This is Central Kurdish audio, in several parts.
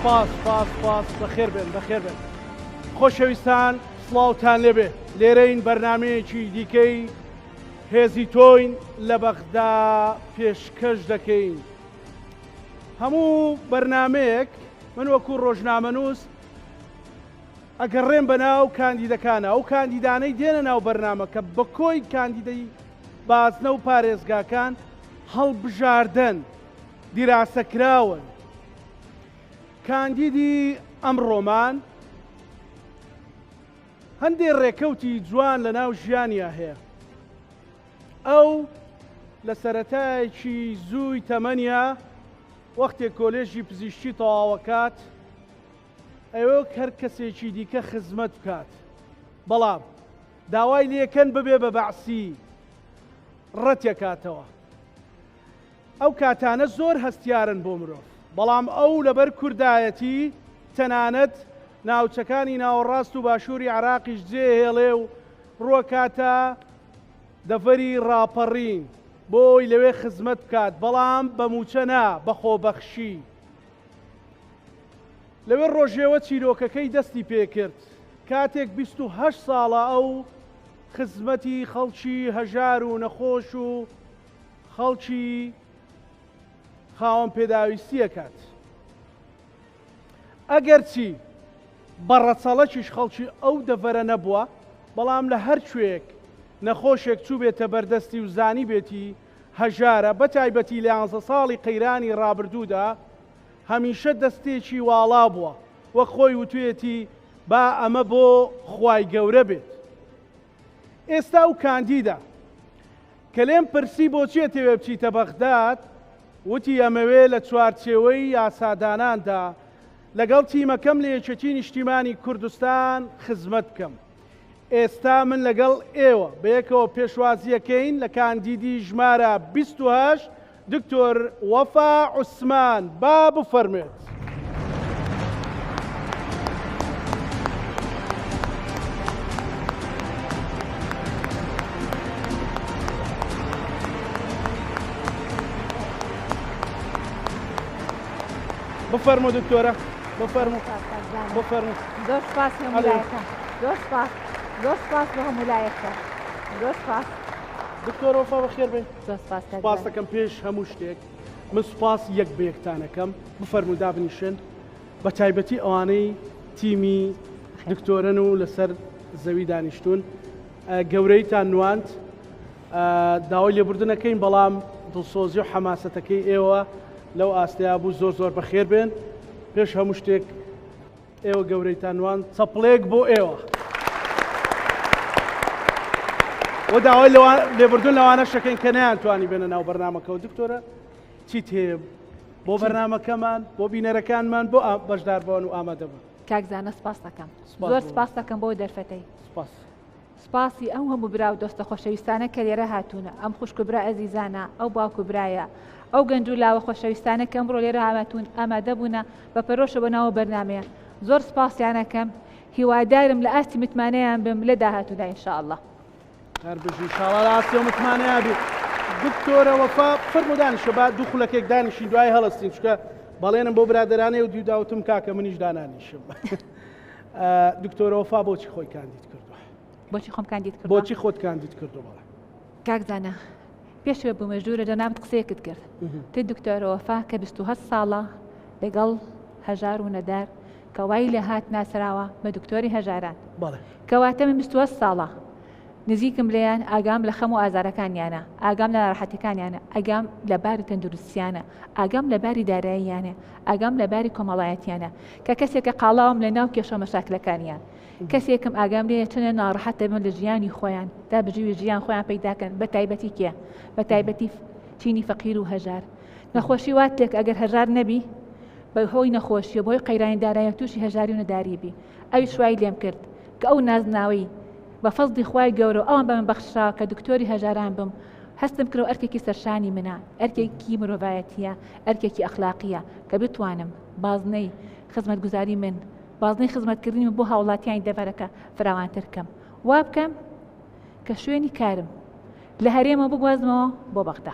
سپاس بەخێر بێن خۆشەویستان سڵاوتان لێبێ لێرەین بەرنامەیەکی دیکەی هێزی تۆین لە بەغدا پێشکەش دەکەین هەموو بەرنامەیەک من وەکو ڕۆژنامەنووس ئەگەڕێم بەناو کاندیدەکانە ئەو کاندیدانەی دێنە ناو بەرنامەکە بە کۆی کاندیدەی بازنە و پارێزگاکان هەڵبژاردن دیراسەکراون کاندیدی ئەمڕۆمان هەندێک ڕێکەوتی جوان لە ناو ژیانیا هەیە ئەو لە سەرەتایەکی زووی تەمەنیا وەختێک کۆلێژی پزیشکی تەواوەکات ئەوە هەر کەسێکی دیکە خزمەت بکات بەڵام داوای لێکەن ببێ بە بەعسی ڕەتێکاتەوە ئەو کاتانە زۆر هەستیارن بۆ مرۆڤ بەڵام ئەو لەبەر کوردایەتی تەنانەت ناوچەکانی ناوەڕاست و باشووری عراقیش جێهێڵێ و ڕووەکاتە دەڤەری ڕاپەڕین بۆی لەوێ خزمەت بکات بەڵام بە موچە نا بە خۆبەخشی لەوێ ڕۆژێوە چیرۆکەکەی دەستی پێکرد کاتێک 28 ساڵە ئەو خزمەتی خەڵکی هەژار و نەخۆش و خەڵکی خاوەن پێداویستیە کات ئەگەر چی بەڕەچەڵەکیش خەڵکی ئەو دەڤەرە نەبووە بەڵام لە هەر کوێک نەخۆشێک چوو بێتە بەردەستی و زانی بێتی هەژارە بە تایبەتی لە 11 ساڵی قەیرانی ڕابردوودا هەمیشە دەستێکی واڵا بووە وەک خۆی وتوێتی با ئەمە بۆ خوای گەورە بێت ئێستا و کاندیدە کە لێم پرسی بۆچیە تێوێ بچیتە بەغداد وتی ئەمەوێ لە چوارچێوەی یاساداناندا لەگەڵ تیمەکەم لە یەکێتی نیشتیمانی کوردستان خزمەت بکەم ئێستا من لەگەڵ ئێوە بەیەکەوە پێشوازیەکەین لە کاندیدی ژمارە 28 دکتۆر وەفا عوسمان با بفەرمێت بفەرمو دکتۆرە بفەرمو زۆر سپاس هەمولایەکە زۆر سپاس بە هەمولایەکە زۆر سپاس دکتۆر وەفا بەخێر بێ زۆر سپاس دەکەم پێش هەموو شتێک من سپاس یەک بە یەکتانەکەم بفەرمو دابنیشن بە تایبەتی ئەوانەی تیمی دکتۆرن و لەسەر زەوی دانیشتون گەورەیتان نواند داوای لێبوردنەکەین بەڵام دڵسۆزی و حەماسەتەکەی ئێوە لەو ئاستەیە بوو زۆر بەخێر بێن پێش هەموو شتێک ئێوە گەورەیتان نوان چەپڵێک بۆ ئێوە وە داوای لێبوردن لەوانە شەکەین کە نەیانتوانی بێنە ناو بەرنامەکەەوە دکتۆرە چیت هەیە بۆ بەرنامەکەمان بۆ بینەرەکانمان بۆ بەشداربوون و ئامادەبوون کاکزانە سپاس دەکەم زۆر سپاس دەکەم بۆ دەرفەتەی سپاسی ئەو هەموو برا و دۆستە خۆشەویستانە کە لێرە هاتوونە ئەم خوشکبرا ئەزیزانە ئەو باوکو برایە ئەو گەنج و لاوە خۆشەویستانە کە ئەمڕۆ لێرە هاتوون ئامادە بوونە بە پەرۆشە بۆ ناوە بەرنامەیە زۆر سپاسیانەکەم هیوادارم لە ئاستی متمانەیان بم لە داهاتوودا ئینشاءالله هەر بژی ئینشاءالله لە ئاستی متمانەیە بێت دکتۆرە وەفا فەرموو دانیشە با دوو خولەکێک دانیشین دوای هەڵەستین چکە بەڵێنم بۆ برادرانەی و دیوداوتم کاکە منیش دانانیشم دکتۆرە وەفا بۆچی خۆی کاندید کردووە بۆچی خۆم کاندید کردووە بۆچی خۆت کاندید کردو بەڵێ کاکزانە پێشوە بمەژدورە دەنامت قسەیەکت کرد تی دکتۆرە وەفا کە 28 ساڵە لەگەڵ هەژار و نەدار کەوای لە هات ناسراوە بە دکتۆری هەژاران کەواتە من 28 ساڵە نزیکم لێیان ئاگام لە خەم و ئازارەکانیانە ئاگام لە ناڕەحەتەکانیانە ئاگام لە باری تەندروستیانە ئاگام لە باری داراییانە ئاگام لە باری کۆمەڵایەتیانە کە کەسێکە قاڵاوم لە ناو کێشە مەشاکلەکانیان کەسێکم ئاگام لێ چنە ناڕەحەت دەبن لە ژیانی خۆیان تا بژیوی ژیان خۆیان پەیداکەن بە تایبەتی کێ بە تایبەتی چینی فەقیر و هەژار نەخۆشی واتێک ئەگەر هەژار نەبی بە هۆی نەخۆشیە بۆی قەیرانی دارایە تووشی هەژاری و نەداری بی ئەوی شوای لێم کرد کە ئەو نازناوی بە فەزلی خوای گەورە ئەوان بە من بەخشرا کە دکتۆری هەژاران بم هەستم کرد ئەرکێکی سەرشانی منە ئەرکێکی مرۆڤایەتیە ئەرکێکی ئەخلاقیە کە بتوانم بازنەی خزمەتگوزاری من بازنەی خزمەتکردنی بۆ هاوڵاتیانی دەڤەرەکە فراوانتر بکەم وا بکەم کە شوێنی کارم لە هەرێمە بگوازمەوە بۆ بەغدا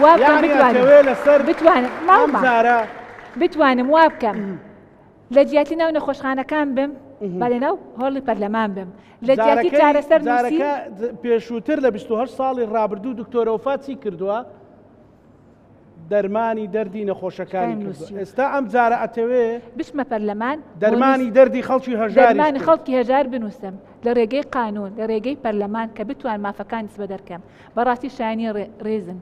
وابکەم بتوانم مامزارە بتوانم وا بکەم لە جیاتی ناو نەخۆشخانەکان بم با لەناو هۆڵی پەرلەمان بم لە جیاتی چارەسەر نووسی پێشووتر لە 28 ساڵی ڕابردوو دکتۆرە وفات چی کردووە دەرمانی دەردی نەخۆشەکانی کردووە ئێستا ئەم جارە ئەتەوێ بچمە پەرلەمان دەرمانی دەردی خەڵکی هەژاری دەرمانی خەڵکی هەژار بنووسم لە ڕێگەی قانون لە ڕێگەی پەرلەمان کە بتوان مافەکان سبە دەرکەم بەڕاستی شایانی ڕێزن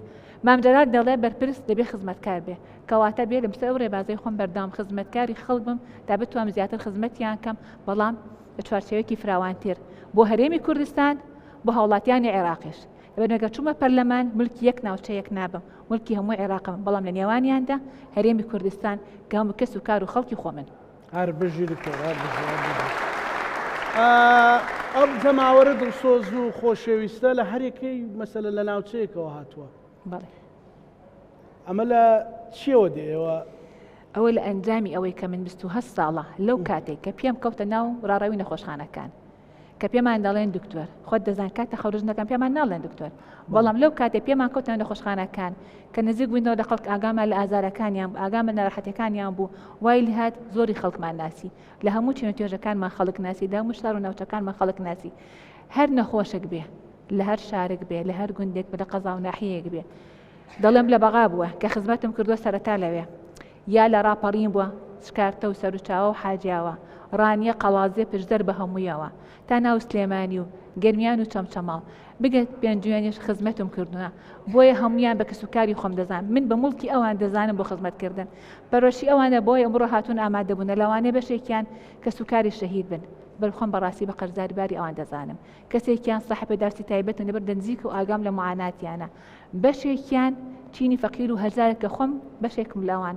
مامجارات دەڵێ بەرپرس دەبێ خزمەتکار بێ کەواتە بێ لەمسەر ئەو ڕێبازەی خۆم بەردام خزمەتکاری خەڵک بم تا بتوانم زیاتر خزمەتیان کەم بەڵام بە چوارچێوەیەکی فراوانتر بۆ هەرێمی کوردستان بۆ هاوڵاتیانی عێراقیش لەبەرنەگە چوومە پەرلەمان ملکی یەک ناوچەیەک نابم ملکی هەموو عێراقم بەڵام لە نێوانیاندا هەرێمی کوردستان گام و کەس و کار و خەڵکی خۆ من هەربژی ئەم جەماوەرە دڵسۆز و خۆشەویستە لە هەرێکەی مەسەلە لە ناوچەیەکەوە هاتووە بەڵێ ئەمە لە چیەوە دێەوە ئەوە لە ئەنجامی ئەوەی کە من 28 ساڵە لەو کاتێک کە پێم کەوتە ناو ڕاڕەوی نەخۆشخانەکان کە پێمان دەڵێن دکتۆر خۆت دەزان کاتە خەورژنەکان پێمان ناڵێن دکتۆر بەڵام لەو کاتێک پێمان کەوتە نەخۆشخانەکان کە نزیک بووینەوە لە خەڵک ئاگامان لە ئازارەکانیان ئاگامە ناڕەحەتەکانیان بوو وای لهات زۆری خەڵکمان ناسی لە هەموو چێنەتێژەکانمان خەڵک ناسی لە هەموو شار و ناوچەکانمان خەڵک ناسی هەر نەخۆشک بێ لە هەر شارێک بێ لە هەر گوندێک بە لە قەزا و ناحیەیەک بێ دەڵێم لە بەغا بووە کە خزمەتم کردووە سەرەتا لەوێ یا لە ڕاپەڕین بووە شکارتە و سەر و چاوە و حاجیاوە ڕانیە قەڵازێ پشدەر بە هەموویەوە تا ناو سلێمانی و گەرمیان و چەمچەماڵ بگەت پێنجوێنیش خزمەتم کردووە بۆیە هەمویان بە کەسوکاری خۆم دەزان من بە مڵکی ئەوان دەزانم بۆ خزمەتکردن بەڕۆشی ئەوانە بۆی ئەمڕۆ هاتوون ئامادەبوونە لەوانێ بەشێکیان کەسوکاری شەهید بن بەرخۆم بەڕاستی بە قەرزاری باری ئەوان دەزانم کەسێکیان صاحبە دارسی تایبەتن لەبەر دەنجیک و ئاگام لە معاناتیانە بەشێکیان چینی فەقیر و هەژارێک کە خۆم بەشێکم لەوان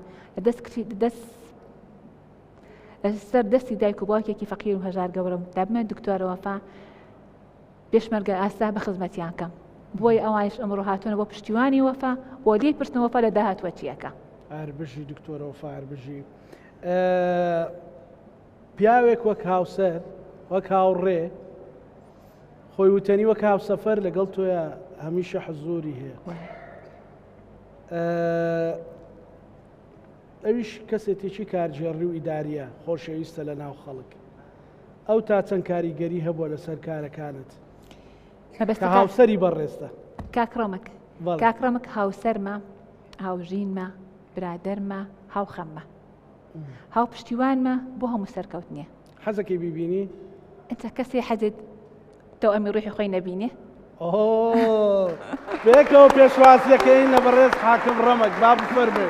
سەر دەستی دایک و باوکێکی فەقیر و هەژار گەورم دابمە دکتۆرە وەفا پێشمەرگە ئاستا بە خزمەتیان کەم بۆی ئەوانش ئەمڕۆ هاتوونە بۆ پشتیوانی وەفا بۆ لێی پرسنە وەفا لە داهاتوە چیەکە ئاربژی دکتۆرە وەفا ئاربژی پیاوێک وەک هاوسەر وەک هاوڕێ خۆی وتەنی وەک هاوسەفەر لەگەڵ تۆیە هەمیشە حزوری هەیە ئەویش کەسێتێکی کارژێڕی و ئیداریە خۆشەویستە لە ناو خەڵک ئەو تا چەند کاریگەری هەبووە لەسەر کارەکانت کە هاوسەری بەڕێستە کاکڕەمک هاوسەرمە هاوژینمە برادەرمە هاوخەممە هاو پشتیوانمە بۆ هەموو سەرکەوتنیە حەزەکەی بیبینی ئەنت کەسێ حەزت تۆ ئەمی ڕوحی خۆی نەبینێ بێکەوە پێشوازیەکەی لە بەڕێز حاکم ڕەمەک با بفەرمێ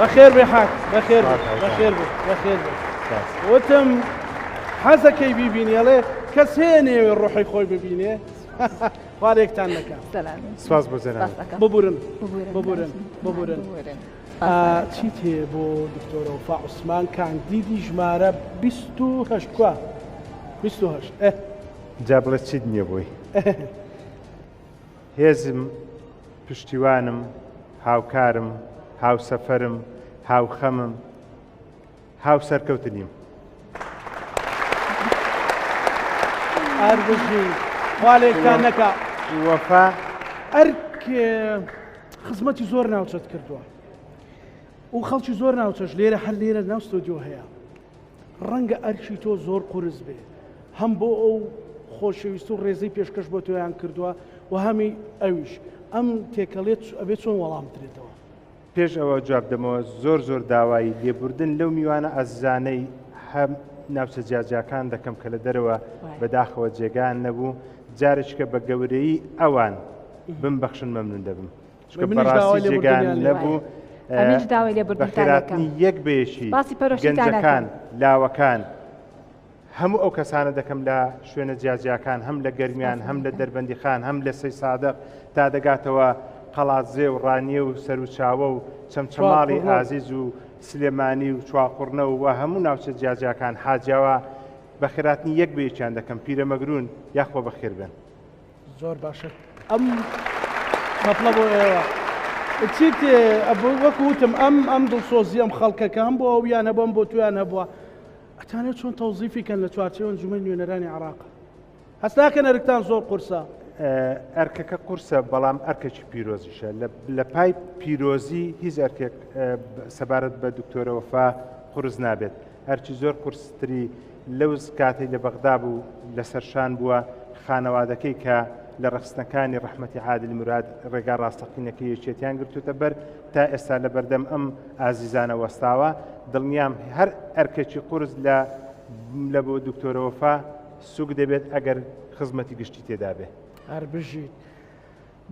بەخێر بێ حاک بەخێر بەخێر بەخێر وتم حەزەکەی بیبینی ئەڵێ کەس هەیە نێوێ ڕۆحی خۆی ببینێ خوارێکتان نەکات سپاس بۆ جەناب ببورن ببورن ببورن چیت هەیە بۆ دکتۆرە وەفا عوسمان کاندیدی ژمارە 28 کووە 28 جا بڵێ چیت نییە بۆی هێزم پشتیوانم هاوکارم هاوسەفەرم هاوخەمم هاوسەرکەوتنیم ئاربژی خوالێکتان نەکا وەفا ئەرک خزمەتی زۆر ناوچەت کردووە و خەڵکی زۆر ناوچەش لێرە هەر لێرە ناو ستۆدیۆ هەیە ڕەنگە ئەرکی تۆ زۆر قورس بێ هەم بۆ ئەو خۆشەویست و ڕێزەی پێشکەش بۆ تۆیان کردووە و هەمی ئەویش ئەم تێکەڵێت ئەبێت چۆن وەڵام بدرێتەوە پێش ئەوە جواب دەمەوە زۆر داوایی لێبوردن لەو میوانە ئەزانەی هەم ناوچە جیاجیاکان دەکەم کە لە دەرەوە بەداخەوە جێگان نەبوو جارێککە بە گەورەی ئەوان بمبەخشن مەمنون دەبم بەڕاستی جێگان نەبوو بەخێراتنی یەک بێشی گەنجەکان لاوەکان هەموو ئەو کەسانە دەکەم لە شوێنە جیاجیاکان هەم لە گەرمیان هەم لە دەربەندی خان هەم لە سەی سادق تا دەگاتەوە قەڵازێ و ڕانیە و سەر و چاوە و چەمچەماڵی ئازیز و سلێمانی و چواقڕنە و هەموو ناوچە جیاجیاکان حاجاوە بەخێراتنی یەک بێچیان دەکەم پیرەمەگرون یاخۆ بەخێر بن زۆر باشە مطلب ايوه چیت وەکو وتم ئەم دڵسۆزی ئەم خەڵکەکە هەم بۆ ئەویان هەبوو ئەم بۆ تویان هەبووە ئەتانێت چۆن تەوزیفیکەن لە چوارچێوە ئەنجومەی نوێنەرانی عێراق هەست ناکەن ئەرکتان زۆر قورسە ئەرکەکە قورسە بەڵام ئەرکێکی پیرۆزیشە لە پای پیرۆزی هیچ ئەرکێک سەبارەت بە دکتۆرە وەفا قورس نابێت هەرچی زۆر قورستری لەوز کاتێک لە بەغدا بوو لەسەرشان بووە خانەوادەکەی کە لە ڕخستنەکانی ڕەحمەتی عادل مراد ڕێگا ڕاستەقینەکە یەکێتیان گرتوتە بەر تا ئێستا لە بەردەم ئەم ئازیزانە وەستاوە دڵنیام هەر ئەرکێکی قورس لە بۆ دکتۆرە وەفا سوک دەبێت ئەگەر خزمەتی گشتی تێدا بێ هەر بژیت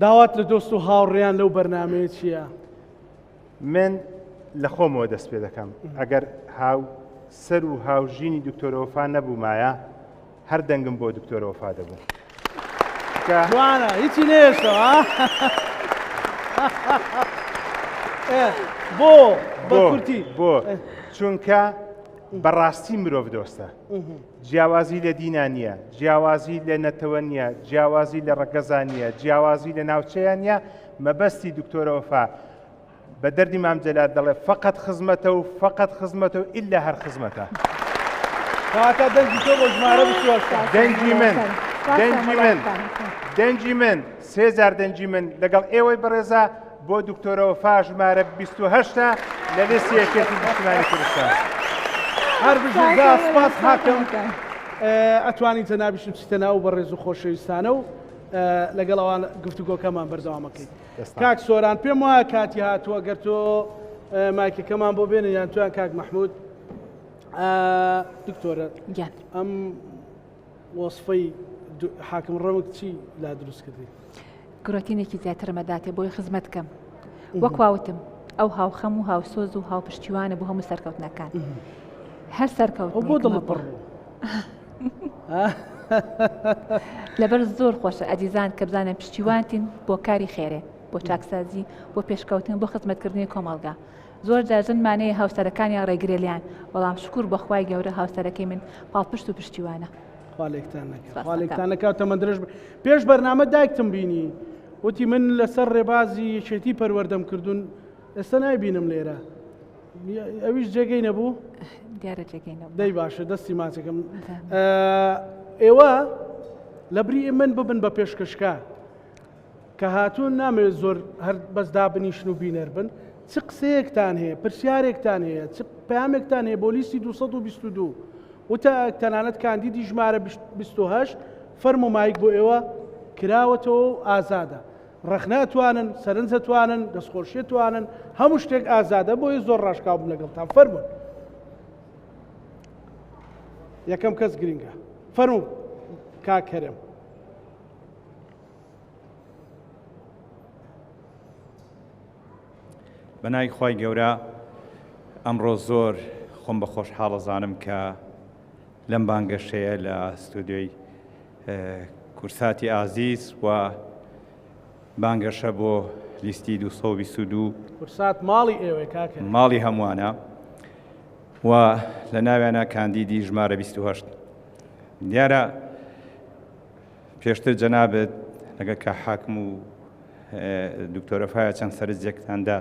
داوات لە دۆست و هاوڕێیان لەو بەرنامەیە چییە؟ من لە خۆمەوە دەست پێ دەکەم ئەگەر هاو سەر و هاوژینی دکتۆرە وەفا نەبوومایە هەر دەنگم بۆ دکتۆرە وەفا دەبوو جوانە هیچی نێشتەوە بۆ بە کورتی بۆ چونکە بەڕاستی مرۆڤ دۆستە جیاوازی لە دینا نییە جیاوازی لە نەتەوە نییە جیاوازی لە ڕەگەزان نییە جیاوازی لە ناوچەیان نییە مەبەستی دکتۆرە وەفا بە دەردی مام جەلال دەڵێ فقط خزمەتە و فقط خزمەتە و ئیلا هەر خزمەتە کاتە دەنگی تۆ بۆ ژمارە بچوەستە دەنگی من 3000 دەنگی من لەگەڵ ئێوەی بەڕێزە بۆ دکتۆرە وەفا ژمارە 28 لە لێستی یەکێتی نیشتیمانی کوردستان هەر بژێدا سپاس حاکم ئەتوانین تەنابیشم چیتە ناو بەڕێز و خۆشەویستانە و لەگەڵ ئەوان گفتوگۆکەمان بەردەوامەکەی کاک سۆران پێم وایە کاتی هاتووە گەر تۆ مایکەکەمان بۆ بێنن یان تویان کاک مەحموود دکتۆرە ئەم وەسفەی حاکم ڕەمک چی لا دروست کردی؟ گرۆتینێکی زیاتر مەداتێ بۆی خزمەت بکەم وەکواوتم ئەو هاوخەم و هاوسۆز و هاوپشتیوانە بۆ هەموو سەرکەوتنەکان هەر سەرکەوت بۆ دڵ پڕ لەبەر زۆر خۆشە ئەزیزان کە بزانن پشتیوانتین بۆ کاری خێرێ بۆ چاکسازی بۆ پێشکەوتن بۆ خزمەتکردنی کۆمەڵگا زۆر جاژنمانەیە هاوسەرەکانیان ڕێگرێلیان بەڵام شکر بەخوای گەورە هاوسەرەکەی من پاڵپشت و پشتیوانە خاڵێکتان نەکاتە من درێژ پێش بەرنامە دایکتم بینی وتی من لەسەر ڕێبازی یەکێتی پەروەردەم کردوون ئێستا نایبینم لێرە ئەویش جێگەی نەبوو دیارە جێگەی نەبوو دەی باشە دەستی ماچەکەم ئێوە لە بری من ببن بە پێشکەشکە کە هاتوون نامەوێت زۆر هەر بەس دابنیشن و بینەر بن چ قسەیەکتان هەیە پرسیارێکتان هەیە چ پەیامێکتان هەیە بۆ لیستی 222 وتە تەنانەت کاندیدی ژمارە 28 فەرمو مایک بۆ ئێوە کراوەتەوە و ئازادە ڕەخنەتوانن سەرنجەتوانن دەستخۆشیێتوانن هەموو شتێک ئازادە بۆی زۆر ڕاشکاو بوو لەگەڵتان فەرمون یەکەم کەس گرنگە فەرموو کاکەرم بەنای خی گەورە ئەمڕۆ زۆر خۆم بە خۆشحاڵەزانم کە لەم بانگەشەیە لە ستودیۆی کورساتی ئازیز و بانگەشە بۆ لیستی 222 کورسات ماڵی ئێوە کاکە ماڵی هەمووانە و لە ناویانە کاندیدی ژمارە 28 دیارە پێشتر جەنابێت لەگە کە حاکم و دکتۆرە وەفایە چەند سەرنجێکتاندا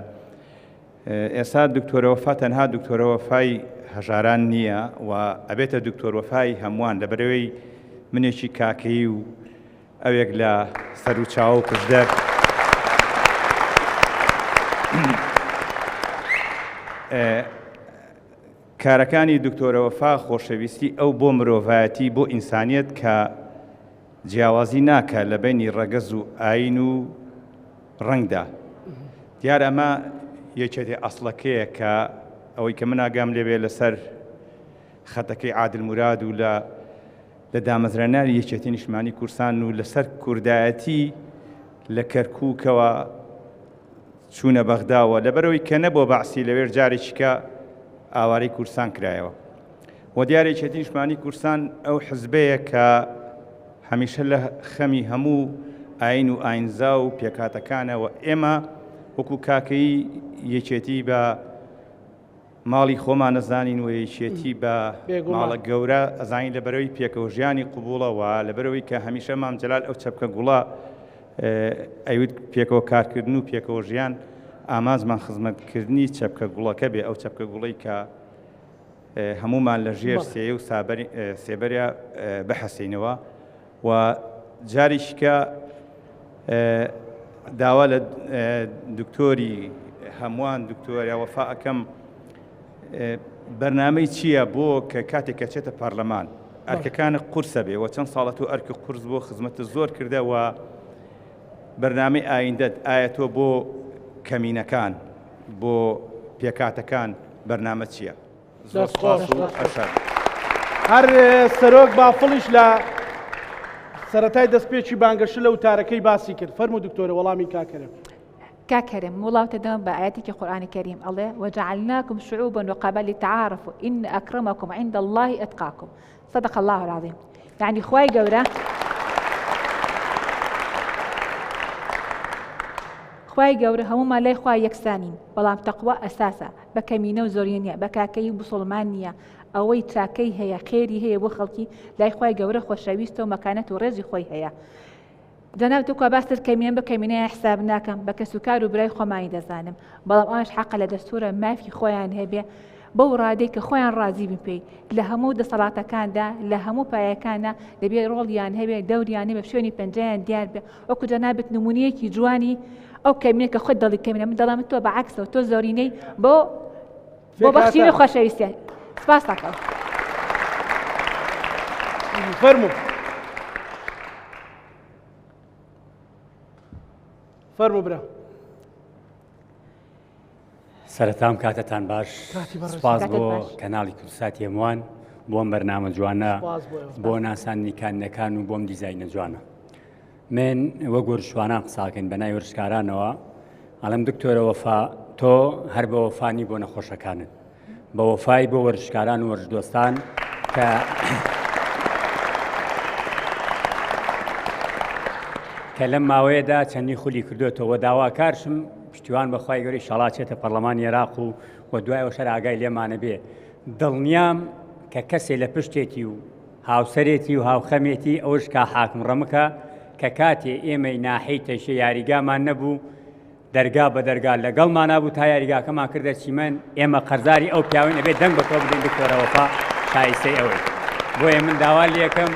ئێستا دکتۆرە وەفا تەنها دکتۆرە وەفای هەژاران نییە و ئەبێتە دکتۆر وەفای هەمووان لەبەرەوەی منێکی کاکەی و ئەوێک لە سەر و چاو و پشدەر کارەکانی دکتۆرە وەفا خۆشەویستی ئەو بۆ مرۆڤایەتی بۆ ئینسانیەت کە جیاوازی ناکە لە بینی ڕەگەز و ئاین و ڕەنگدا دیار ئەمە یەکێتی ئەسڵەکەیە کە ئەوەی کە من ئاگام لێبێ لەسەر خەتەکەی عادل مراد و لە دامەزرانانی یەکێتی نیشتیمانی کوردستان و لەسەر کوردایەتی لە کەرکووکەوە چوونە بەغداوە لەبەرەوەی کە نەبووە بەعسی لەوێر جارێکیکە ئاوارەی کوردستان کرایەوە و دیارە یەکێتی نیشتیمانی کوردستان ئەو حزبەیە کە هەمیشە لە خەمی هەموو ئاین و ئاینزا و پێکاتەکانەوە ئێمە وەکو کاکەی یەکێتی بە ماڵی خۆمان نەزانین و یەکێتی بە ماڵە گەورە ئەزانین لەبەرەوەی پێکەوە ژیانی قوبوڵەوە لەبەرەوەی کە هەمیشە مام جەلال ئەو چەپکە گوڵە ئەویت پێکەوە کارکردن و پێکەوە ژیان ئامازمان خزمەتکردنی چەپکە گوڵەکە بێ ئەو چەپکە گوڵەی کە هەمومان لە ژێر سێ و سێبەریا بەحەسینەوە و جاریشکە داوا لە دکتۆری هەمووان دکتۆریا وەفا ئەەکەم بەرنامەی چییە بۆ کە کاتێک کە چێتە پارلەمان ئەرکەکانە قورسە بێ و چەند ساڵەت و ئەرکی قورس بۆ خزمەتە زۆر کردەوە بەرنامەی ئایندەت ئایا تۆ بۆ کەمینەکان بۆ پێکاتەکان بەرنامە چییە؟ زۆر سپاس و ئەشار. هەر سەرۆک بافڵیش لە سەرەتای دەستپێکی بانگەشە لە وتارەکەی باسی کرد. فەرموو دکتۆرە وەڵامی کاکەرم. كاكرم والله تدام بآياتك القرآن الكريم الله وجعلناكم شعوبا وقبائل لتعارفوا إن أكرمكم عند الله أتقاكم. صدق الله العظيم. يعني خواي قورة خواي قورة هم ما لا خواي يكسانين بلام تقوى أساسا بكمينة وزورينيا بكاكي بصلمانيا أوي تاكي هي خيري هي وخلقي لا خواي قورة خوشاويستو مكانته رزي خواي هي جنابتك باستر كمين بكمينة حساب ناكم بكسكار وبراي خماي دزانم بلام أنش حق لدستورة ما في خويان هبي بوراديك خويان رازي بي لهمو د صلاة كان دا لهمو بايا كان دبي روليان هبي دوريان بشوني بنجان ديار بي وكو جنابت نمونيكي جواني أو كمينك خد ضل كمينة من ضلام تو بعكسه تو زوريني بو بخشيني خوشايسي سباسك فرمو برا سەرەتام کاتتان باش سپاس بۆ کەناڵی کورساتی هەمووان بۆم بەرنامە جوانە بۆ ناسانی کانەکان و بۆم دیزاینە جوانە من وە گۆرشوانان قساکەین بەنای وەرزشکارانەوە ئەڵێم دکتۆرە وەفا تۆ هەر بە وەفانی بۆ نەخۆشەکانت بە وەفای بۆ وەرزشکاران و وەرزدۆستان کە لەم ماوەیەدا چەندی خولی کردوێتەوە داواکارشم پشتیوان بەخوای گەوری شەڵاتێتە پەرلەمانی عێراق و دوایەوە شەر ئاگای لێمانە بێ دڵنیام کە کەسێ لە پشتێتی و هاوسەرێتی و هاوخەمێتی ئەوش کا حاکم ڕەمەکە کە کاتێ ئێمەی ناحەی تەشە یاریگامان نەبوو دەرگا بە دەرگا لەگەڵمان نبوو تا یاریگاکەمان کردە چیمەن ئێمە قەرزاری ئەو پیاوین ئەبێ دەنگ بە تۆ بدەین دکتۆرە وەفا شایستەی ئەوەی بۆیە من داوا لێکەم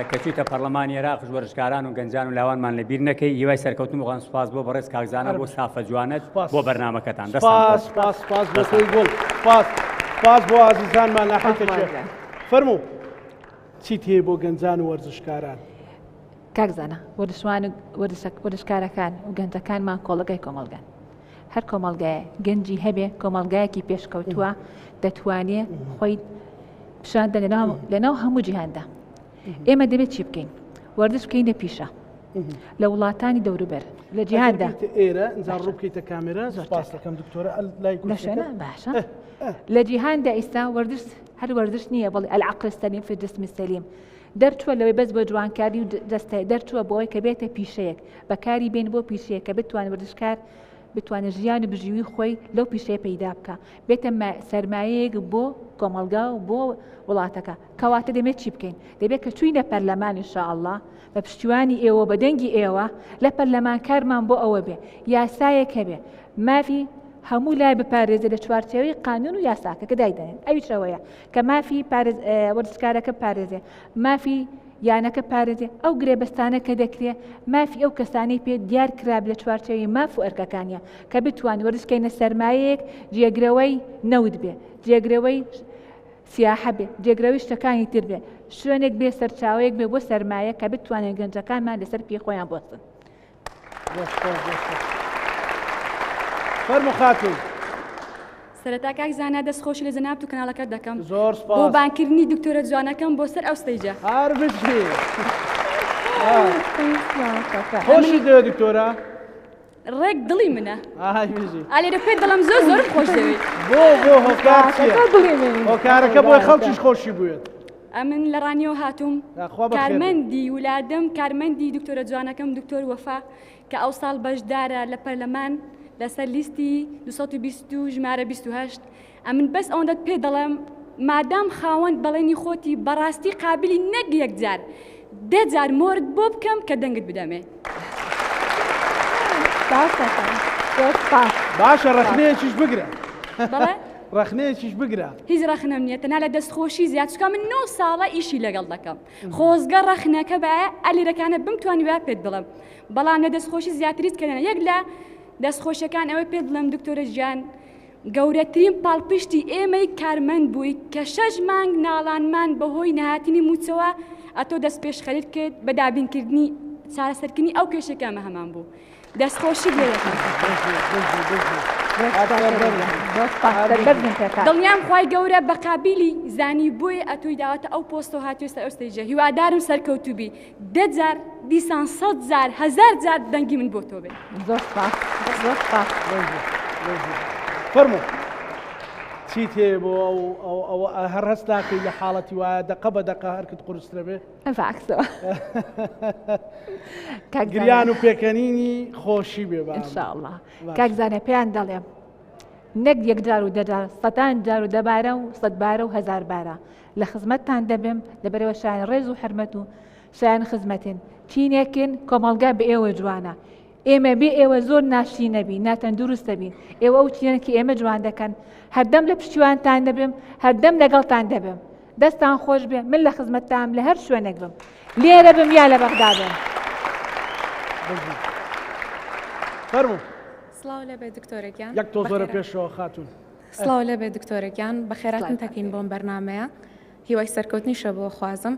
کە چوویتە پەرلەمانی عێراق وەرزشکاران و گەنجان و لاوانمان لەبیر نەکەی هیوای سەرکەوتن بۆ سوپاس بۆ بەڕێز کاکزانە بۆ سافە جوانت بۆ بەرنامەکەتان سپاس بۆ خۆی گوڵ سپاس بۆ ئازیزانمان ناحەیتەکە فەرموو چیت هەیە بۆ گەنجان و وەرزشکاران کاکزانە وەرزشکارەکان و گەنجەکانمان کۆڵگای کۆمەڵگان هەر کۆمەڵگایە گەنجی هەبێ کۆمەڵگایەکی پێشکەوتووە دەتوانێت خۆی پیشاندە لەناو هەموو جیهاندا ئێمە دەبێت چی بکەین وەردش بکەینە پیشە لە وڵاتانی دەوروبەر لە جیهاندا ئێرە ئەنجام ڕوو بکەیتە کامێرە سپاس دەکەم دکتۆرە لەشەنە باشە لە جیهاندا ئێستا وەردش هەر وەردش نییە بەڵێ العقل السەلیم في الجسم السەلیم دەرچووە لەوەی بەس بۆ جوانکاری و دەستای دەرچووە بۆەوەی کە بێتە پیشەیەک بەکاری بێن بۆ پیشەیە کە بتوانێت وەردشکار بتوانێت ژیان و بژیوی خۆی لەو پیشەیە پەیدا بکە بێتە سەرمایەیەک بۆ کۆمەڵگا و بۆ وڵاتەکە کەواتە دەمێت چی بکەین دەبێت کە چوینە پەرلەمان ئینشاءالله بە پشتیوانی ئێوە بە دەنگی ئێوە لە پەرلەمانکارمان بۆ ئەوە بێ یاسایەک هەبێ مافی هەموو لای بپارێزە لە چوارچێوەی قانون و یاساکە کە دایدەنێن ئەویشەوەیە کە مافی وەرزشکارەکە پارێزێ مافی یانەکە پارێزێ ئەو گرێبەستانە کە دەکرێت مافی ئەو کەسانی پێ دیار کراب لە چوارچێوی ماف و ئەرکەکانیە کە بتوان وەرزکەینە سەرمایەیەک جێگرەوەی نەوت بێ جێگرەوەی سیاحە بێ جێگرەوەی شتەکانی تر بێ شوێنێک بێ سەرچاوەیەک بێ بۆ سەرمایە کە بتوانێت گەنجەکانمان لەسەر پێ خۆیان بۆستن فەرموو خاتون سەرەتا کاکزانە دەستخۆشی لە جەنابەت و کەناڵەکەت دەکەم زۆر سپاس بۆ بانکردنی دکتۆرە جوانەکەم بۆ سەر ئەو ستەیجە هەر بچێ خۆشی دەوێت دکتۆرە ڕێک دڵی منە ئالێرە پێ دڵم زۆر خۆش دەوێت بۆ هۆکارەکە بۆی خەڵکیش خۆشی بوێت ئەمن لە ڕانیەوە هاتووم کارمەندی ولادم کارمەندی دکتۆرە جوانەکەم دکتۆر وەفا کە ئەو ساڵ بەشدارە لە پەرلەمان لەسەر لیستی 220 ژمارە 28 ئەمن بەس ئەوەندەت پێ دەڵێم مادام خاوەند بەڵێنی خۆتی بەڕاستی قابلی نەک یەکجار 10 جار مۆرد بۆ بکەم کە دەنگت بدەمێ باشە ڕخنەیەکیش بگرە بەڵێ ڕخنەیەکیش بگرە هیچ ڕخنەم نییە تەنها لە دەستخۆشی زیاد چکە من 9 ساڵە ئیشی لەگەڵ دەکەم خۆزگە ڕخنەکە بایە ئەلیرەکانە بمتوانی وا پێت بڵم بەڵام لە دەستخۆشی زیاتریت کردنە یەک لە دەستخۆشەکان ئەوەی پێت بڵم دکتۆرە ژیان گەورەترین پاڵپشتی ئێمەی کارمەند بووی کە 6 مانگ ناڵانمان بەهۆی نەهاتنی موچەوە ئەتۆ دەست پێش خەریت کرد بە دابینکردنی چارەسەرکردنی ئەو کێشەکەمە هەمان بوو دەستخۆشی لێ دڵنیام خی گەورە بە قابلی زانی بۆیە ئەتوی داواتە ئەو پۆستۆ هاتوێستا ئەوستەیجە هیوادارم سەرکەوتوبی 10 جار دیسان 100 جار 1000 جار دەنگی من بۆ تۆ بێت فەرموو چیت هەیە بۆ ئەو هەر هەست ناکەی لە حاڵەتی وایە دەقە بە دەقە هەرکت قورسترە بێ گریان و پێکەنینی خۆشی بێ ئینشاءڵڵا کاکزانە پێیان دەڵێم نەک یەکجار و دەجار سەدان جار و دەبارە و 100 بارە و 1000 بارە لە خزمەتتان دەبم لەبەرەوە شایان ڕێز و حرمەت و شایان خزمەتن چینێکن کۆمەڵگا بە ئێوە جوانە ئێمە بێ ئێوە زۆر ناشی نەبی ناتەندروستە بین ئێوە ئەو چینەکی ئێمە جوان دەکەن هەردەم لە پشتیوانتان دەبم هەردەم لەگەڵتان دەبم دەستان خۆش بێ من لە خزمەتتان لە هەر شوێنێک بم لێرە بم یا لە بەغدا بم فەرموو سڵاو لەبێ دکتۆرەگیان یەک تۆ زۆرە پێشەوە خاتون سڵاو لەبێ دکتۆرەگیان بە خێراتن تەکەین بۆم بەرنامەیە هیوای سەرکەوتنیشە بۆ خوازم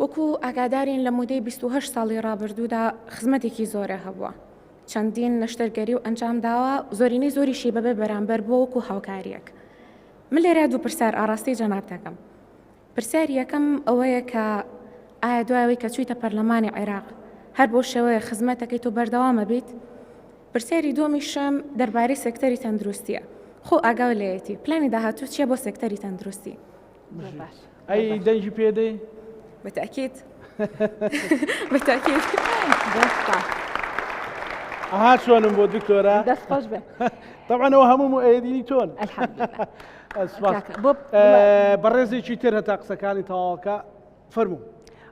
وەکو ئاگادارین لە مودەی 28 ساڵی ڕابردوودا خزمەتێکی زۆرە هەبووە چەندین نەشتەرگەری و ئەنجام داوە زۆرینەی زۆریشی بەبێ بەرامبەر بۆ وەکو هاوکاریەک من لێرە دوو پرسیار ئاڕاستی جەناب دەکەم پرسیار یەکەم ئەوەیە کە ئایا دوایەوەی کە چوویتە پەرلەمانی عێراق هەر بۆ شێوەیە خزمەتەکەی تۆ بەردەوامە بیت پرسیاری دووەمیشم دەربارەی سێکتەری تەندروستیە خۆ ئاگاو لێیەتی پلانی داهاتوو چییە بۆ سێکتەری تەندروستی ئەی دەنجی پێدەی بتأكيد بالتأكيد ئەها چۆنم بۆ دکتۆرە دەست خۆش بێ طبعا ئەوە هەموو ئەیدینی تۆن بۆ بەڕێزێکی تر هەتا قسەکانی تەواوەکە فەرموو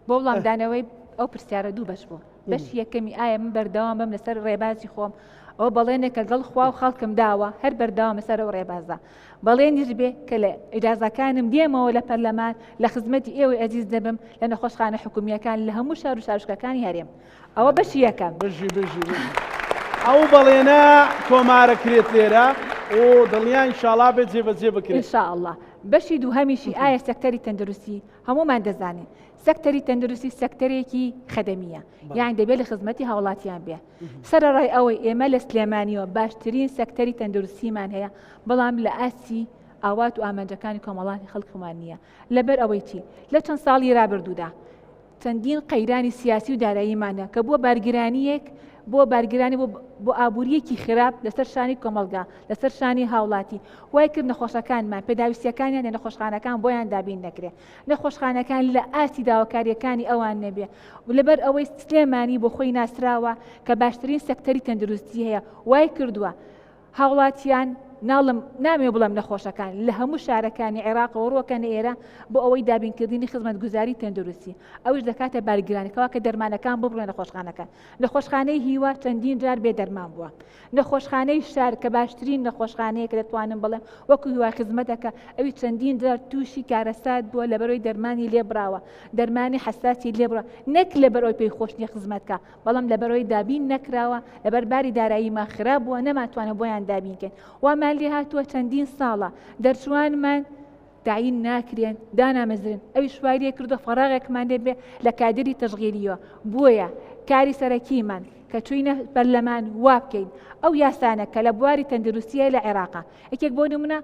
بۆ وڵامدانەوەی ئەو پرسیارە دوو بەش بوو بەش یەکەمی ئایا من بەردەوام بم لەسەر ڕێبازی خۆم ئەو بەڵێنێکە گەڵ خوا و خەڵکم داوە هەر بەردەوام لەسەر ئەو ڕێبازە بەڵێنیش بێ کە لە ئیجازەکانم دێمەوە لە پەرلەمان لە خزمەتی ئێوەی ئەزیز دەبم لە نەخۆشخانە حکومیەکان لە هەموو شار و شارشکەکانی هەرێم ئەوە بەشی یەکەم بژی ئەو بەڵێنە تۆمارەکرێت لێرە و دڵنیا ئینشاڵڵا بێت جێبەجێ بکرێت ئینشاءڵڵا بەشی دووهەمیشی ئایا سەکتەری تەندروستی هەمومان دەزانین سەکتەری تەندروستی سەکتەرێکی خەدەمیە یان دەبێت لە خزمەتی هاوڵاتیان بێ سەرڕای ئەوەی ئێمە لە سلێمانیەوە باشترین سەکتەری تەندروستیمان هەیە بەڵام لە ئاسی ئاوات و ئامانجەکانی کۆمەڵانی خەڵکمان نییە لەبەر ئەوەی چی لە چەند ساڵی ڕابردوودا چەندین قەیرانی سیاسی و داراییمانە کە بووە بارگرانیەک بۆ بارگرانی بۆ ئابوووریەکی خراپ لەسەر شانی کۆمەلگا لەسەر شانی هاوڵاتی وای کرد نەخۆشەکانمان پێداویستیەکانیان لە نەخۆشخانەکان بۆیان دابین نەکرێت نەخۆشخانەکان لە ئاسی داواکاریەکانی ئەوان نەبێ و لەبەر ئەوەی سلێمانی بۆ خۆی ناسراوە کە باشترین سەکتەری تەندروستی هەیە وای کردووە هاوڵاتیان ناڵم نامێ بڵم نەخۆشەکان لە هەموو شارەکانی عێراقەوە ڕۆکەنە ئێرە بۆ ئەوەی دابینکردنی خزمەتگوزاری تەندروستی ئەوش دەکاتە بارگرانەکەەوە کە دەرمانەکان ببڕێن نەخۆشخانەکان نەخۆشخانەی هیوا چەندین جار بێ دەرمان بووە نەخۆشخانەی شار کە باشترین نەخۆشخانەیە کە دەتوانم بڵێم وەکو هیوا خزمەتەکە ئەوی چەندین جار تووشی کارەسات بووە لەبەرەوەی دەرمانی لێبراوە دەرمانی حساسی لێبڕە نەک لەبەرەوەی پێی خۆشنی خزمەتکە بەڵام لەبەرەوەی دابین نەکراوە لەبەرباری داراییمان خراپ بووە نەماتوانە بۆیان دابینکەن ومان لێ هاتووە چەندین ساڵە دەرچوانمان تعین ناکرێن دانامەزرن ئەوی شوایریە کردو فەراغێکمان دەبێ لە کادری تەشغیلیەوە بۆیە کاری سەرەکیمان کە چوینە بەرلەمان وا بکەین ئەو یاسانە کە لە بواری تەندروستیە لە عێراقا یەکێک بۆ نمونە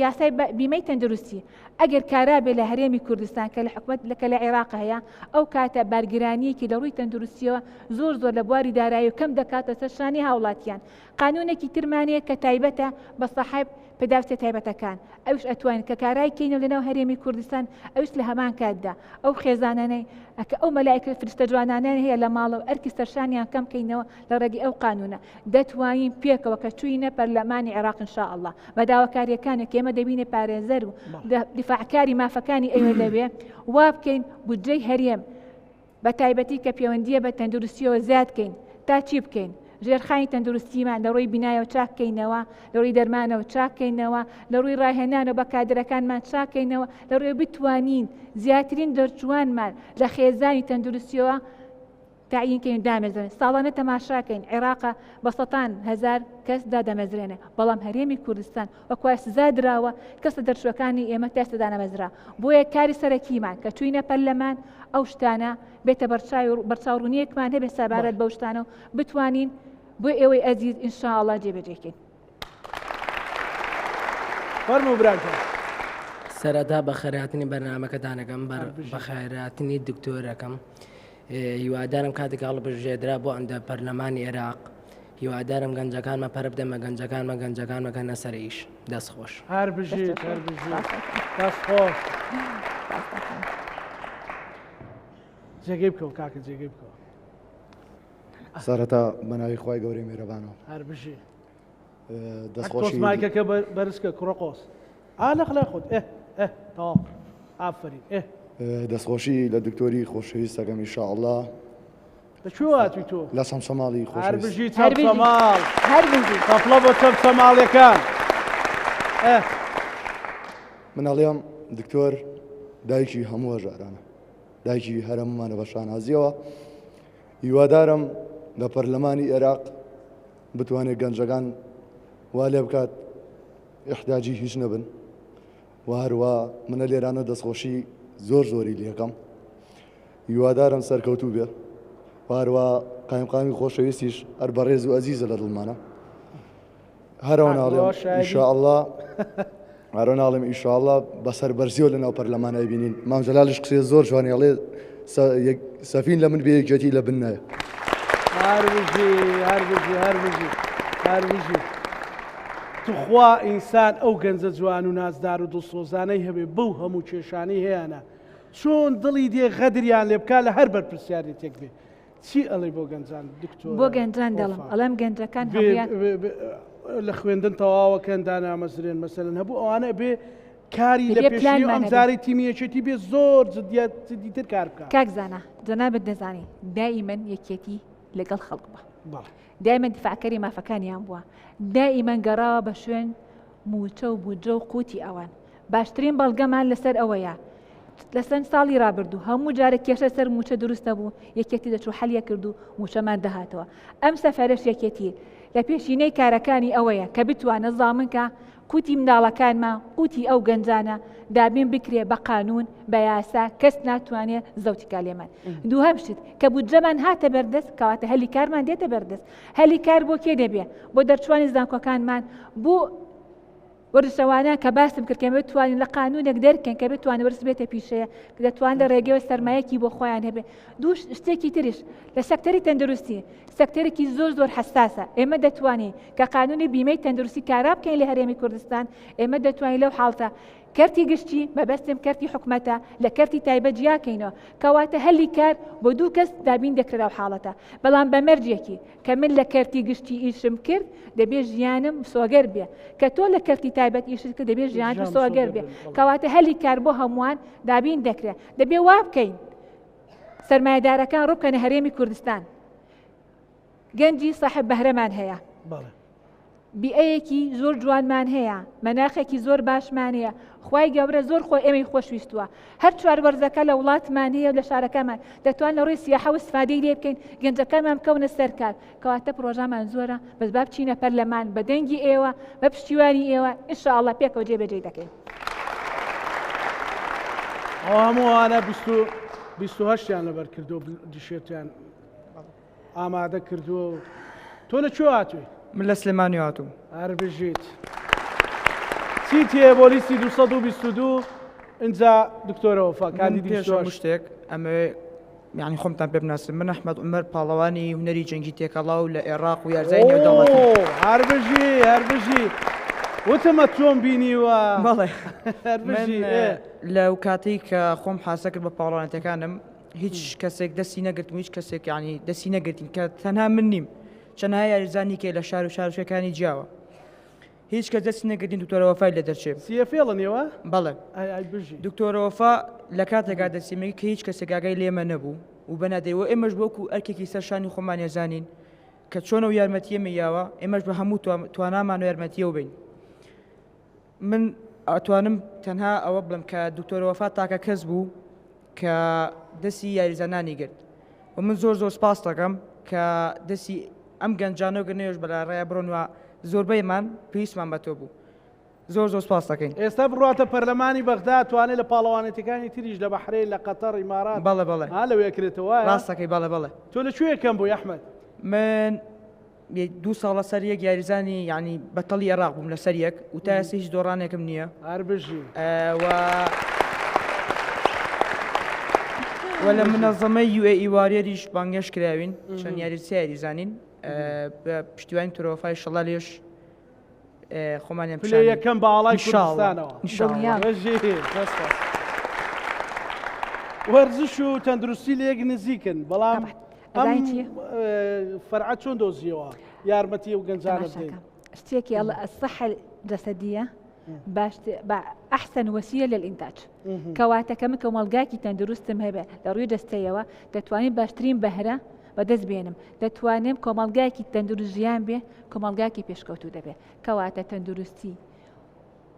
یاسای بیمەی تەندروستی ئەگەر کارابێ لە هەرێمی کوردستان کە لە حکومەت لەکە لە عێراق هەیە ئەو کاتە بارگرانیەکی لە ڕووی تەندروستیەوە زۆر لە بواری دارایی و کەم دەکاتە سەر شانی هاوڵاتیان قانونێکی ترمانەیە کە تایبەتە بە سەحایب پێداویستە تایبەتەکان ئەوش ئەتوانین کە کارای کەینە لەناو هەرێمی کوردستان ئەوش لە هەمان کاتدا ئەو خێزانانەی ئەکە ئەو مەلایکە فریشتە جوانانیان هەیە لە ماڵەوە ئەرکی سەرشانیان کەم کەینەوە لە ڕێگەی ئەو قانونە دەتوانین پێکەوە کە چوینە پەرلەمانی عێراق ئینشاءالله بە داواکاریەکانێک ئێمە دەبینێ پارێزەر و دیفاعکاری مافەکانی ئەوێ لەوێ وا بکەین بودجەی هەرێم بە تایبەتی کە پەیوەندیە بە تەندروستیەوە زیاد بکەین تا چی بکەین ژێرخانی تەندروستیمان لە ڕۆی بینایەوە چاکەینەوە لە ڕۆی دەرمانەوە چاکەینەوە لە ڕووی ڕاهێنانەوە بە کادرەکانمان چاکەینەوە لە ڕێ بتوانین زیاترین دەرجوانمان لە خێزانی تەندروستیەوە تعیینکەین دامەزرێن ساڵانە تەماشاکەین عێراقە بە سەتان هەزار کەس دادەمەزرێنێ بەڵام هەرێمی کوردستان وەکوای سزا درراوە کەسە دەرچوەکانی ئێمە تێستا دانەمەزرا بۆیە کاری سەرەکیمان کە چوینە پەرلەمان ئەو شتانە بێتە بەرچاوڕوونیەکمان هەبێ سەبارەت بەو شتانە و بتوانین بۆ ئێوەی ئەزیز ئینشاءڵڵا جێبەجێکەین. فەرموو براکە. سەرەتا بە خێرهاتنی بەرنامەکەتانەکەم بە خێرهاتنی دکتۆرەکەم هیوادارم کاتێک هەڵبژێدرا بۆ ئەندە پەرلەمانی عێراق هیوادارم گەنجەکانمە پەر بدەمە گەنجەکانمەکەنە سەر ئیش دەستخۆش هەر بژیت دەستخۆش جێگەی بکەوە کاکە جێگەی بکەوە سەرەتا بەناوی خوای گەورەی میهرەبانەوە هەر بژی دەستخۆشی مایکەکە بەرزکە کوڕەقۆس لەخلای خۆت تەواو ئافرین دەستخۆشی لە دکتۆری خۆشەویستەکەم ئینشاءڵڵا لەکوێ هاتووی تۆ؟ لە سەمسەماڵی خۆشەویست هەر بژی سەمسەماڵ قەفڵە بۆ سەمسەماڵیەکان منەڵێم دکتۆر دایکی هەموو هەژارانە دایکی هەرەممانە بە شانازیەوە هیوادارم لە پەرلەمانی عێراق بتوانێت گەنجەکان وا لێ بکات ئیحتیاجی هیچ نەبن و هەروە منە لێرانە دەستخۆشی زۆری لێکەم هیوادارم سەرکەوتوو بێ هەروە قایمقامی خۆشەویستیش هەر بەڕێز و ئەزیزە لە دڵمانە هەرەوە ناڵێم ئینشاءڵڵا هەرە ناڵێم ئینشاءڵڵا بەسەر بەرزیەوە لەناو پەرلەمانای بینین مام جەلالیش قسەی زۆر جوانی ئەڵێ سەفین لە من بێ یەکێتی لە بن نایە هەربژی توخوا ئینسان ئەو گەنجە جوان و نازدار و دڵسۆزانەی هەبێ بەو هەموو کێشانەی هەیەە چۆن دڵی دێ غەدریان لێ بکات لە هەر بەرپرسیاری تێک بێ چی ئەڵێ بۆ گەنجان دکتۆر بۆ گەنجان دەڵم ئەڵێم گەنجەکان هەمویان لە خوێندن تەواوەکەن دانامەزرێن مەسەرن هەبوو ئەوانە بێ کاری لە پێشی ئەم جارەی تیمیەکێتی بێ زۆر جدیتر کار بکات کاک زانە جەنابەت دەزانی دائیمەن یەکێتی لەگەڵ خەڵک بە دائیمەن دیفاعکەری مافەکانیان بووە دائیمەن گەڕاوە بە شوێن موچە و بودجە و قوتی ئەوان باشترین بەڵگەمان لەسەر ئەوەیە لەسەر ساڵی ڕابردوو هەموو جارە کێشە سەر موچە دروستە بوو یەکێتی دەچوو حەلیە کردو موچەمان دەهاتەوە ئەم سەفەرش یەکێتی لە پێشینەی کارەکانی ئەوەیە کە بتوانە زامنکە قوتی منداڵەکانمان قوتی ئەو گەنجانە دابین بکرێ بە قانون بە یاسا کەس ناتوانێت زەوتیکا لێمان دووهەم شت کە بودجەمان هاتە بەردەست کەواتە هەلی کارمان دێتە بەردەست هەلی کار بۆ کێ دەبێ بۆ دەرچوانی زانکۆکانمان بۆ وەرزشەوانە کە باسم کرد کە بتوانین لە قانونێک دەرکەن کە بتوانێت وەرز بێتە پیشەیە کە دەتوانن لە ڕێگەوە سەرمایەکی بۆ خۆیان هەبێ دوو شتێکی تریش لە سەکتەری تەندروستی سەکتەرێکی زۆر حساسە ئێمە دەتوانین کە قانونی بیمەی تەندروستی کارا بکەین لە هەرێمی کوردستان ئێمە دەتوانین لەو حاڵتە کەرتی گشتی بەبەستم کەرتی حکومەتە لە کەرتی تایبەت جیاکەینەوە کەواتە هەلی کار بۆ دوو کەس دابین دەکرێت ئەو حاڵەتە بەڵام بە مەرجێکی کە من لە کەرتی گشتی ئیشم کرد دەبێت ژیانم سۆگەر بێ کە تۆ لە کەرتی تایبەت ئیشت کرد دەبێت ژیانت سۆگەر بێ کەواتە هەلی کار بۆ هەمووان دابین دەکرێت دەبێت وا بکەین سەرمایه‌دارەکان ڕووبکەنە هەرێمی کوردستان گەنجی ساحب بەهرەمان هەیە بیئەیەکی زۆر جوانمان هەیە مەناخێکی زۆر باشمان هەیە خوای گەورە زۆر خۆی ئێمەی خۆشویستووە هەر چوار وەرزەکە لە وڵاتمان هەیە و لە شارەکەمان دەتوان لە ڕووی سیاحە و استفادەی لێ بکەین گەنجەکانمان بکەونە سەرکار کەواتە پرۆژەمان زۆرە بەس با بچینە پەرلەمان بە دەنگی ئێوە بە پشتیوانی ئێوە ئینشاءڵڵا پێکەوە جێبەجێ دەکەین ئەوە هەمووانە 28یان لەبەر کردو دیشێتیان ئامادە کردووە تۆ لەکوێ هاتووی؟ من لە سلێمانی هاتووم هەر بژیت چی تێ بۆ لیستی 222 اینجا دکتۆرەوە فاکانی پێش شتێک ئەمە یعنی خۆمتان پێ بناسم من ئەحمەد عومەر پاڵەوانی هونەری جەنگی تێکەڵاو لە عێراق و یارزای نێودەوڵەتی هەر بژی وتمە چۆن بینیوە بەڵێ من لەو کاتەی کە خۆم حاسە کرد بە پاڵەوانەتەکانم هیچ کەسێک دەستی نەگرتم هیچ کەسێک یعنی دەستی نەگرتین کە تەنها من نیم چەنها یاریزانی کێ لە شار و شارشەکانی جیاوە هیچ کەس دەستی نەگرتین دکتۆرە وەفای لە دەرچێ سیەفێڵنیەوە بەڵێ دکتۆرە وەفا لە کاتێکا دەسیمەی کە هیچ کەسێک ئاگای لێمە نەبوو و بەنادەیەوە ئێمەش بۆکو ئەرکێکی سەرشانی خۆمان ێزانین کە چۆنە و یارمەتیە میاوە ئێمەش بە هەموو توانامان و یارمەتیە و بین. من ئەتوانم تەنها ئەوە بڵم کە دکتۆر وەفا تاکە کەس بوو کە دەستی یاریزانانی گرت و من زۆر سپاس دەکەم کە دەستی ئەم گەنجانە و گرنێژ بەلا ڕێە بڕۆنوە زۆربەیمان پێویستمان بە تۆ بوو. زۆر سپاس دەکەین. ئێستا بڕاتە پەرلەمانی بەغدا توانێت لە پاڵەوانێتەکانی تریش لە بەحرین لە قەتەر ئیمارات بەڵێ لەوێکرێتەوە ڕاستەکەی بەڵێ تۆ لەکوێ بووی ئەحمەد؟ من 2 ساڵە سەر یەک یاریزانی ینی بەتەڵی عێراق بووم لەسەر یەک و تا ئێستا هیچ دۆڕانێکم نییە هەربژی و لە منەظەمەی UAE وارێریش بانگەش کراوین چەند یاریزە یاریزانین بە پشتیوانی تۆرەوەفای شەڵا لێش خۆمانیان پلێ یەکەم باڵای کوردستانەوە وەرزش و تەندروستی لە یەک نزیکن بەڵام ئەم فەرعە چۆن دۆزیەوە یارمەتی و گەنجانە بدەین شتێکی الصحة الجسدية أحسن وسيلة للإنتاج كواتە کە من کۆمەڵگاکی تەندروستم هەبێ لە ڕووی دەستەیەوە دەتوانین باشترین بەهرە بەدەست بێنم دەتوانم کۆمەڵگاکی تەندروست ژیان بێ کۆمەڵگاکی پێشکەوتوو دەبێ کەواتە تەندروستی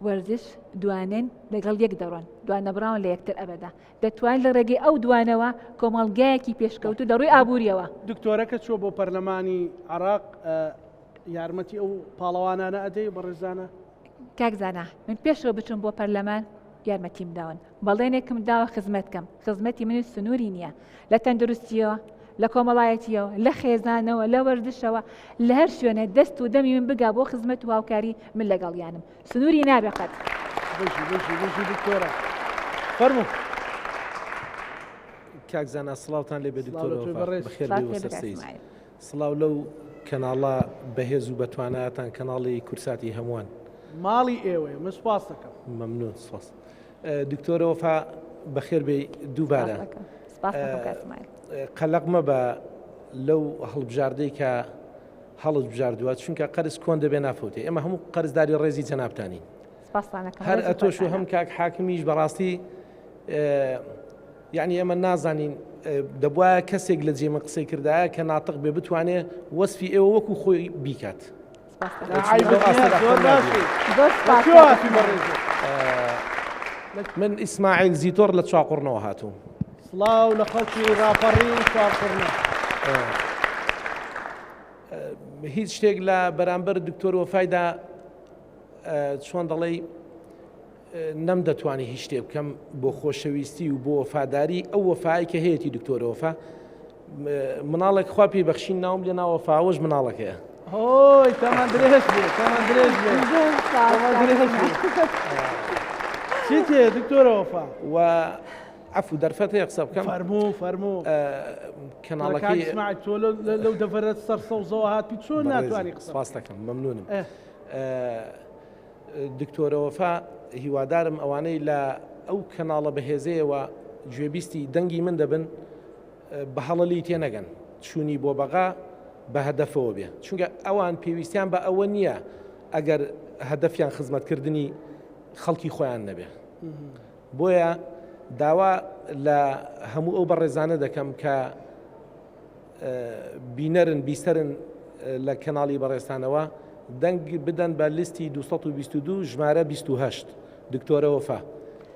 وەرزش دوانن لەگەڵ یەک دەڕۆن دوانەبراون لە یەکتر ئەبەدا دەتوانین لە ڕێگەی ئەو دوانەوە کۆمەڵگایەکی پێشکەوتوو دەڕووی ئابوووریەوە. دکتۆرەکە چۆ بۆ پەرلەمانی عێراق یارمەتی ئەو پاڵەوانانە ئەدەی بەڕێزانە؟ کاکزانە من پێشەوە بچم بۆ پەرلەمان یارمەتیم داون بەڵێنێکم داوە خزمەتکەم خزمەتی من سنووری نییە لە تەندروستیەوە لە کۆمەڵایەتیەوە لە خێزانەوە لە وەردشەوە لە هەر شوێنە دەست و دەمی من بگا بۆ خزمەت و هاوکاری من لەگەڵیانم سنووری نابێ قەت. بەشی دکتۆرە فەرموو. کاکزانە سڵاوتان لێ بێ دکتۆر بەخێر سڵاو لەو کەناڵە بەهێز و بەتواناتان کەناڵی کورساتی هەمووان ماڵی ئێوەیە من سوپاس دەکەم. مەمنون سپاس. دکتۆر وەفا بەخێر بێ دووبارە قەلەق مەبە لەو هەڵبژاردەی کە هەڵت بژاردووە چونکە قەرز کۆن دەبێ نافوتێ ئێمە هەموو قەرزداری ڕێزی جەنابتانی هەر ئەتۆش و هەم کاک حاکمیش بەڕاستی یعنی ئێمە نازانین دەبواە کەسێک لە جێمە قسەی کردایە کە ناتق بێ بتوانێ وەسفی ئێوە وەکو خۆی بیکات. من ئیسماعیل زیتۆر لە چاقڕنەوە هاتووم. سڵاو لە خەڵکی ڕاپەڕی چاقڕنە. هیچ شتێک لە بەرامبەر دکتۆر وەفایدا چۆن دەڵێ نەم دەتوانی هیچ شتێ بکەم بۆ خۆشەویستی و بۆ وەفاداری ئەو وەفایی کە هەیەی دکتۆر وەفا مناڵێک خوا پێی بەخشین ناوم لێ ناوەفاوەش مناڵەکەیە. هۆی تەمان درێژ بێ چیتێ دکتۆرە وەفا و عفو دەرفەتە قسە بکەم فەرموو کەناڵەکەی ئیسماعیل تۆ لەو دەڤەرە سەر سەوزەوە هاتی چۆن ناتوانانی قسە سپاس دەکەم مەمنونم. دکتۆرە وەفا هیوادارم ئەوانەی لە ئەو کەناڵە بەهێزەیەوە گوێبیستی دەنگی من دەبن بە هەڵەلی تێنەگەن چوونی بۆ بەغا بە هەدەفەوە بێ چونکە ئەوان پێویستیان بە ئەوە نییە ئەگەر هەدەفیان خزمەتکردنی خەڵکی خۆیان نەبێ. بۆیە داوا لە هەموو ئەو بەڕێزانە دەکەم کە بینەرن بیستەرن لە کەناڵی بەڕێستانەوە دەنگ بدەن بە لیستی 222 ژمارە 28 دکتۆرە وەفا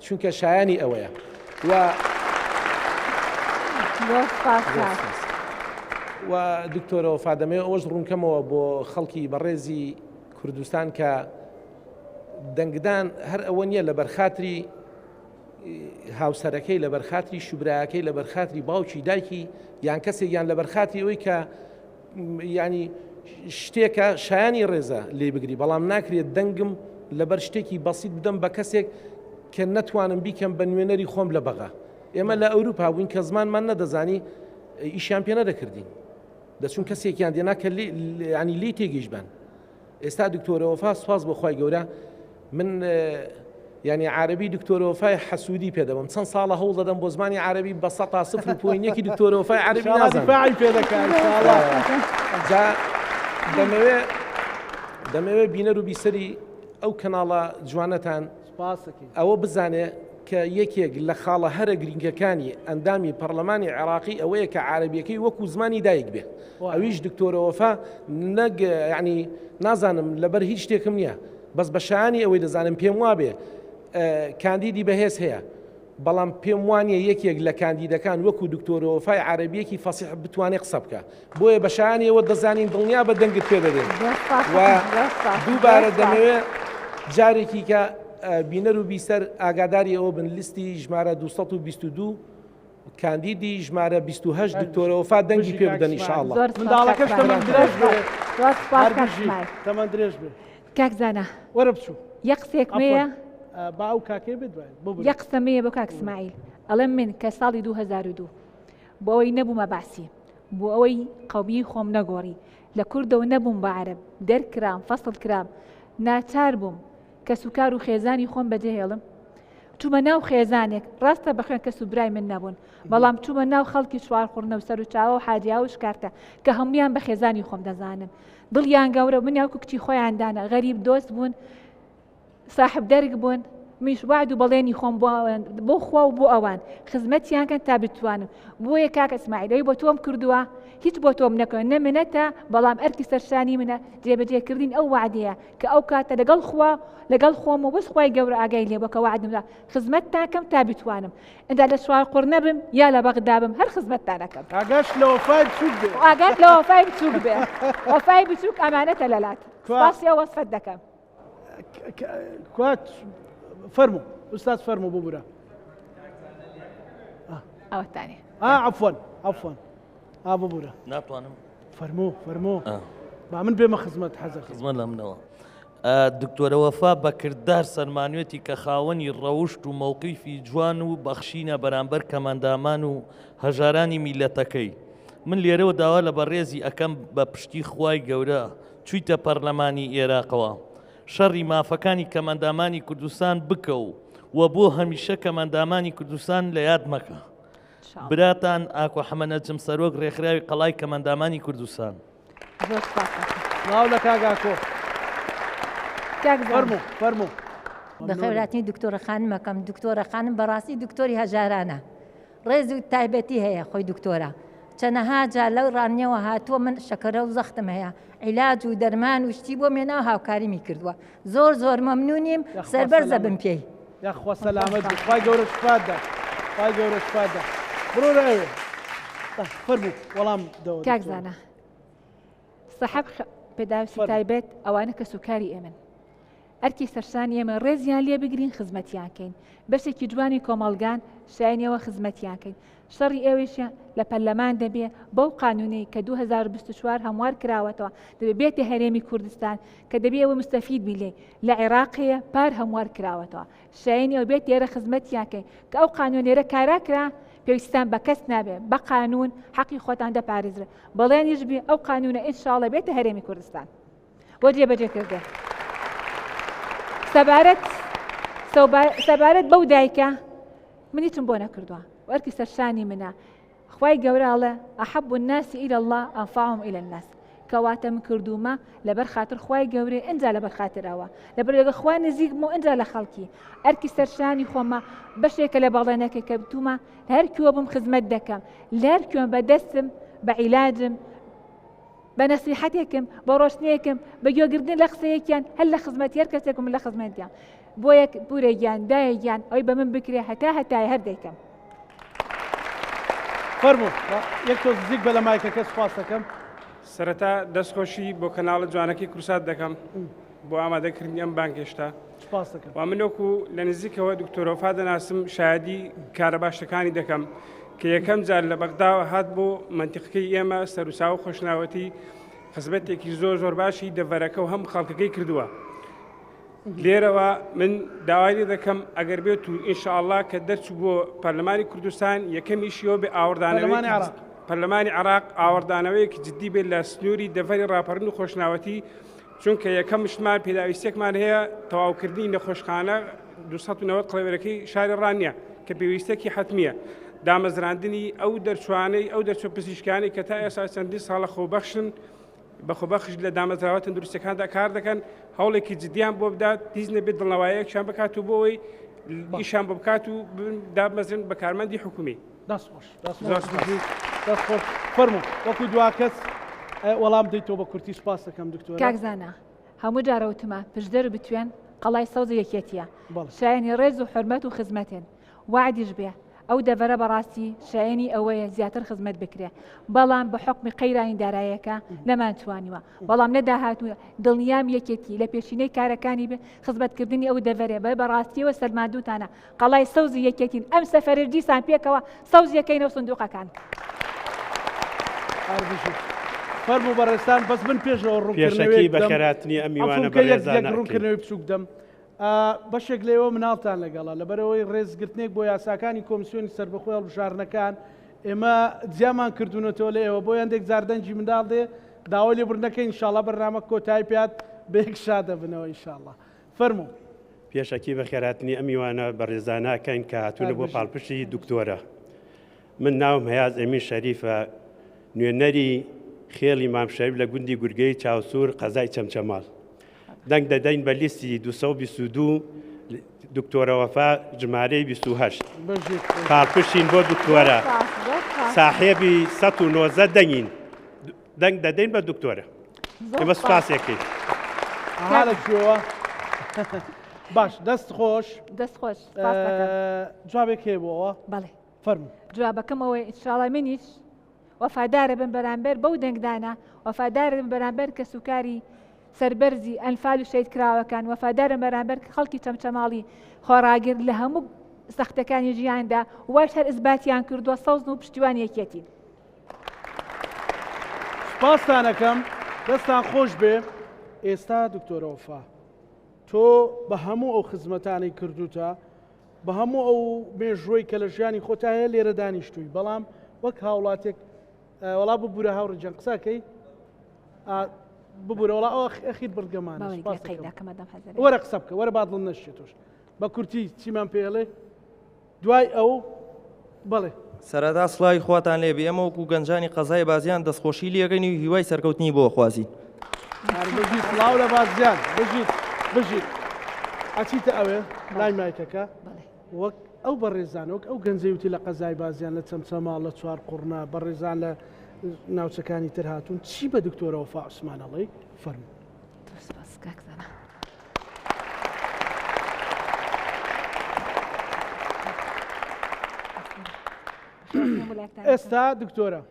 چونکە شایانی ئەوەیە و دکتۆرە وەفا دەمێ ئەوش ڕوونکەمەوە بۆ خەڵکی بەڕێزی کوردستان کە دەنگدان هەر ئەوە نییە لە بەرخاتری هاوسەرەکەی لە بەرخاتری شوبرایەکەی لە بەرخاتری باوکی دایکی یان کەسێک یان لە بەرخاتی ئەوەی کە ینی شتێکە شایانی ڕێزە لێ بگری بەڵام ناکرێت دەنگم لەبەر شتێکی بەسیط بدەم بە کەسێک کە نەتوانم بیکەم بە نوێنەری خۆم لە بەغا. ئێمە لە ئەوروپا بووین کە زمانمان نەدەزانی ئیشیان پێ نەدەکردین دەچون کەسێکیان دێنا کە ینی لی تێگەیشتبان. ئێستا دکتۆرە وەفا سوپاس بۆ خی گەورە من ینی عربی دکتۆرە وەفای حەسوودی پێدەبم چەند ساڵە هەوڵ دەدەم بۆ زمانی عربی بە 0.1 دکتۆرە وەفای عربی نازانم پێ دەکەن دەمەوێت بینەر و بیسەری ئەو کەناڵە جوانەتان ئەوە بزانێ کە یەکێک لە خاڵە هەرە گرنگەکانی ئەندامی پەرلەمانی عێراقی ئەوەیە کە عارەبیەکەی وەکو زمانی دایک بێ ئەویش دکتۆرە وەفا نەگ یعنی نازانم لەبەر هیچ شتێکم نییە بەس بە شایانی ئەوەی دەزانم پێم وابێ کاندیدی بەهێز هەیە بەڵام پێم وانە یەکێک لە کاندیدەکان وەکو دکتۆرە وەفای عارەبیەکی فەسیح بتوانێت قسە بکە بۆیە بە شایانی ئەوە دەزانین دڵنیا بە دەنگت پێ دەدێن و دووبارە دەمەوێت جارێکی کە بینەر و بیسەر ئاگاداری ئەوە بن لیستی ژمارە 222 کاندیدی ژمارە 28 دکتۆرە وەفا دەنگی پێ بدەن ئینشاءالله منداڵەکەش تەمەند درێژ بێ کاک زانە وەرە بچوو یەک قسێکمەیە با ئەو کاکێ بێت یەک قسەمەیە بۆ کاک اسماعیل ئەڵێم من کە ساڵی 2002 بۆ ئەوەی نەبوومە باسی بۆ ئەوەی قەومی خۆم نەگۆڕی لە کوردەوە نەبووم بە عەرەب دەرکرام فەسڵ کرام ناچار بووم کە سوکار و خێزانی خۆم بەجێهێڵم چوومە ناو خێزانێک ڕاستە بەخوێن کە سوبرای من نەبوون بەڵام چوومە ناو خەڵکی چوارخوڕنە و سەر و چاوە و حاجیا و شکارتە کە هەمویان بە خێزانی خۆم دەزانن دڵیان گەورە منیاوکو کچی خۆیاندانە غەریب دۆست بوون صاحب دەرگ بوون میش وعد و بەڵێنی خۆم بۆ خوا و بۆ ئەوان خزمەتیانکەن تا بتوانم بۆیە کاک ئیسماعیل بۆ تۆم کردووە هیچ بۆ تۆم نەکەن نەمنەتە بەڵام ئەرکی سەرشانی منە جێبەجێکردین ئەو وعدەیە کە ئەو کاتە لەگەڵ خوا لەگەڵ خۆم و بەس خوای گەورە ئاگای لێ بۆکە وعدمدا خزمەت تاکەم تا بتوانم ئەدا لە چوارقوڕ نەبم یا لە بەغدا بم هەر خزمەتتان ئەەکەم ئاگاش لە وەفای بچووک بێ ئاگات لە وەفای بچووک بێ وەفای بچووک ئەمانەتە لەلات سپاسی ئەو وەسفەت دەکەم فەرموو ئوستاز فەرموو ببوورە ئەوەتانێ عەفوان ببوورە ناتوانم فەرموو با من بێمە خزمەت حەزە خزمەت لە منەوە دکتۆرە وەفا بە کردار سەرمانوێتی کە خاوەنی ڕەوشت و مەوقیفی جوان و بەخشینە بەرامبەر کەماندامان و هەژارانی میلەتەکەی من لێرەوە داوا لە بەڕێزی ئەەکەم بە پشتی خوای گەورە چوویتە پەرلەمانی ئێراقەوە شەڕی مافەکانی کەماندامانی کوردستان بکە و بۆ هەمیشە کەماندامانی کوردستان لە یاد مەکە براتان ئاکۆ حەمەنەجم سەرۆک ڕێکخراوی قەڵای کەماندامانی کوردستان ناو لە کاگاکۆ فەرموو بەخێراتنی دکتۆرە خانمەکەم دکتۆرە خانم بەڕاستی دکتۆری هەژارانە ڕێز و تایبەتی هەیە خۆی دکتۆرە چەنەها جا لەو ڕانیەوە هاتووە من شەکەرە و زەختم هەیە عیلاج و دەرمان و شتی بۆ مێناو هاوکاریمی کردووە زۆر مەمنونیم سەربەرزە بم پێی یاخوا سەلامەت خوای گەورە شفادا بڕۆ ئەوێ فەرموو وەڵام کاک زانە سەحەب پێداویستی تایبەت ئەوانە کە سوکاری ئێمن ئەرکی سەرشانی ئێمە ڕێزیان لێ بگرین خزمەتیانکەین بەشێکی جوانی کۆمەڵگان شایانیەوە خزمەتیانکەین شەڕی ئێوەشە لە پەرلەمان دەبێ بەو قانونەی کە 2024 هەموار کراوەتەوە دەبێ بێتە هەرێمی کوردستان کە دەبێ ئەوە مستەفید بیلێ لە عێراقەیە پار هەموار کراوەتەوە شایانی ئەو بێت ئێرە خزمەتیانکەین کە ئەو قانونێرە کاراکرا پێویستان بە کەس نابێ بە قانون حەقی خۆتان دەپارێزرە بەڵێنیش بێ ئەو قانونە ئینشاڵڵە بێتە هەرێمی کوردستان بۆ جێبەجێکردن سەبارەت بەو دایکە منیتم بۆ نەکردووە وەرکی سەرشانی منە خوای گەوراڵە ئەحەب الناس إلى الله أنفعهم إلى الناس کەواتە من کردومە لەبەر خاتر خوای گەورێ ئەنجا لەبەر خاترەوە لەبەر لەگە خوا نزیکمە ئەنجا لە خەڵکی ئەرکی سەرشانی خۆمە بەشێکە لە باڵێنەکە کە بتومە هەر کوێ بم خزمەت دەکەم لە هەر کوێم بەدەستم بە عیلاجم بە نەسیحەتێکم بە ڕۆشنەیەکم بە گوێگردن لە قسەیەکیان هەر لە خزمەتی هەر کەسێکم لە خزمەتیان بۆ یەک پورێکیان دایەکیان ئەوی بە من بکرێ هەتای هەر دەیکەم فەرموو یەک تۆ نزیک بە لە مایکەکە سوپاس دەکەم سەرەتا دەستخۆشی بۆ کەناڵە جوانەکەی کورسات دەکەم بۆ ئامادەکردنی ئەم بانگێشتا و منۆکو لە نزیکەوە دکتۆرە وەفا دەناسم شایدی کارە باشەکانی دەکەم کە یەکەم جار لە بەغداوە هات بۆ منتیقەکەی ئێمە سەرروسا و خۆشناوەتی خزمەتێکی زۆر باشی دەڤەرەکە و هەم خەڵکەکەی کردووە لێرەوە من داوای لێ دەکەم ئەگەر بێت و ئینشاءالله کە دەرچوو بۆ پەرلەمانی کوردستان یەکەمیشیەوە بێ ئاوەردانەوەی پەرلەمانی عێراق ئاوەردانەوەیەکی جددی بێت لە سنووری دەڤەری ڕاپەڕین و خۆشناوەتی چونکە یەکەمشمان پێداویستێکمان هەیە تەواوکردنی نەخۆشخانە 290 قڵێوەرەکەی شاری ڕانیە کە پێویستێکی حتمیە دامەزراندنی ئەو دەرچوانەی ئەو دەرچۆ پزیشکانی کە تا ئێستا چەندین ساڵە خۆبەخشن بەخۆبەخش لە دامەزراوە تەندروستیەکاندا کار دەکەن هەوڵێکی جدیان بۆ بدات هیچ نەبێت دڵنەواییەکیان بکات و بۆ ئەوەی ئیشان بە بکات و دابمەزن بە کارمەندی حکومی. دەست خۆش فەرموو وەکو دوا کەس وەڵام دەیتەوە بە کورتی سپاس دەکەم دکتۆر. کاکزانە هەموو جارەوتمە پشدەر بتوێن قەڵای سەوزی یەکێتیە شایانی ڕێز و حرمەت و خزمەتێن وعدیش بێ ئەو دەڤەرە بەڕاستی شایانی ئەوەیە زیاتر خزمەت بکرێ بەڵام بە حکمی قەیرانی دارایەکە نەمانتوانیوە بەڵام نەداهاتوە دڵنیام یەکێتی لە پێشینەی کارەکانی خزمەتکردنی ئەو دەڤەرێ بە بەڕاستیەوە سەلماندووتانە قەڵای سەوزی یەکێتین ئەم سەفەرش دیسان پێکەوە سەوزیەکەینەوە سندوقەکان. فەرموو بەڕێستان بەس من پێشەوە ڕوونکردنەوەی بەخێراتنی ئەم میوانە بەڕێزانە ڕوونکردنەوەی بچووک دەم بەشێک لێەوە مناڵتان لەگەڵا لەبەرەوەی ڕێزگرتنێک بۆ یاساکانی کۆمیسیۆنی سەربەخۆی هەڵبژارنەکان ئێمە جیامان کردوونەتەوە لە ئێوە بۆ یاندێک زاردەنجی منداڵ دێ داوای لێبوردنەکەی ئینشاڵڵا بەرنامە کۆتایی پێات بەیەک شادە بنەوە ئینشاڵڵا فەرموو. پێشەکی بەخێراتنی ئەم میوانە بەڕێزانەکەین کە هاتوونە بۆ پاڵپشتی دکتۆرە. من ناوم هەیاز ئەمین شەریفە نوێنەری خێڵی مام شەریف لە گوندی گورگەی چاوسوور قەزای چەمچەماڵ. دەنگ دەدەین بە لیستی 222 دکتۆرە وەفا ژمارەی 28 پاڵپشتین بۆ دکتۆرە ساحێبی 190 دەنگین دەنگ دەدەین بە دکتۆرە ئێمە سوپاسێکین. باش دەست خۆش جوابێک هەیە بۆەوە بەڵێ فەرموو. جوابەکەمەوەی ئینشاڵڵا منیش وەفادارە بن بەرامبەر بەو دەنگدانە وەفادارە بن بەرامبەر کە سوکاری سەربەرزی ئەنفال و شەید کراوەکان وەفادارن بەرامبەر خەڵکی چەمچەماڵی خۆڕاگر لە هەموو سەختەکانی ژیاندا وایش هەر ئیزباتیان کردووە سەوزن و پشتیوان یەکێتین. سپاستانەکەم دەستان خۆش بێ. ئێستا دکتۆرە وەفا تۆ بە هەموو ئەو خزمەتانی کردوتە بە هەموو ئەو مێژوۆی کە لە ژیانی خۆتا هەیە لێرە دانیشتووی بەڵام وەک هاوڵاتێک وەڵا ببوورە هاوڕێجان قساکەی ببوورە وڵا ئەو ئەخیر بردگەمانە وەرە قسە بکە وەرە بادڵ نەشێتۆش بە کورتی چیمان پێڵێ دوای ئەو بڵێ سەرەتا سڵاوی خواتان لێبێ ئەمە وەکو گەنجانی قەزای بازیان دەستخۆشی لێگەنی و هیوای سەرکەوتنی بۆ خوازی سڵاو لە بازیان بژیت ئەچیتە ئەوێ لای مایکەکە وەک ئەو بەڕێزان وەک ئەو گەنجەیوتی لە قەزای بازیان لە چەمچەماڵ لە چوار قوڕنا بەڕێزان لە ناوچەکانی تر هاتوون چی بە دکتۆرە وەفا عوسمانەڵی فەرموو. ئێستا دکتۆرە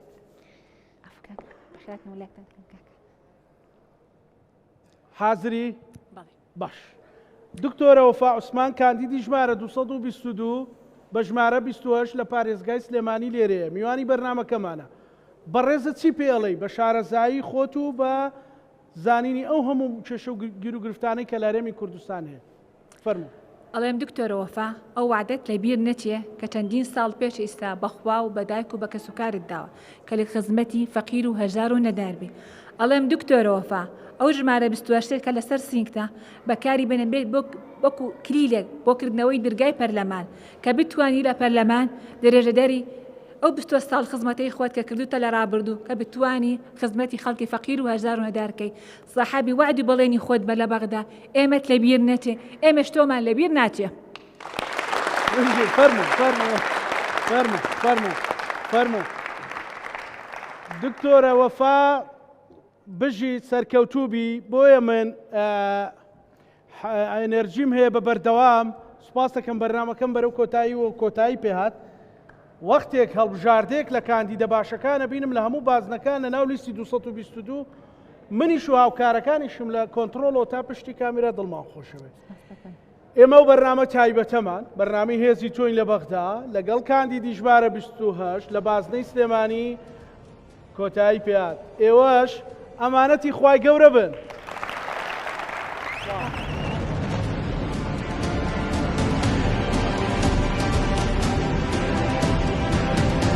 حازری باش دکتۆرە وەفا عوسمان کاندیدی ژمارە 222 بە ژمارە 28 لە پارێزگای سلێمانی لێرەیە میوانی بەرنامەکەمانە بەڕێزە چی پێڵی بە شارەزایی خۆت و بە زانینی ئەو هەموو کێشە و گیر و گرفتانەی کە لە هەرێمی کوردستان هەیە فەرموو. ئەڵێم دکتۆرە وەفا ئەو وعدەت لەبیر نەچێ کە چەندین ساڵ پێش ئێستا بەخوا و بەدایک و بە کەسوکارت داوە کە لە خزمەتی فەقیر و هەژار و نەداربێ. ئەڵێم دکتۆرە وەفا ئەو ژمارە 28 کە لەسەر سینگتە بەکاری بنەبێت وەکو کلیلێک بۆکردنەوەی دەرگای پەرلەمان کە بتوانی لە پەرلەمان دەرێژەدەری ئەو 22 ساڵ خزمەتەی خۆت کە کردوتە لە ڕابردوو کە بتوانی خزمەتی خەڵکی فەقیر و هەژار و نەدارکەی سەحابی وعدی بەڵێنی خۆت بە لە بەغدا ئێمەت لەبیر نەچێ ئێمەش تۆمان لەبیر ناچێ. فەرموو دکتۆرە وەفا بژی سەرکەوتوبی بۆیە من ئەنەرژیم هەیە بە بەردەوام سوپاس دەکەم بەرنامەکەم بەرەو کۆتایی و کۆتایی پێهات وەختێک هەڵبژاردێک لە کاندیدە باشەکانە بینم لە هەموو بازنەکان لە ناو لیستی 222 منیش و هاوکارەکانیشم لە کۆنتترۆلەوە تا پشتی کامیرا دڵمان خۆشەوێت. ئێمە و بەرنامە تایبەتەمان بەرنامی هێزی تۆین لە بەغدا لەگەڵ کاندیدی ژمارە 28 لە بازنەی سلێمانی کۆتایی پێات ئێوەش ئەمانەتی خوای گەورە بن.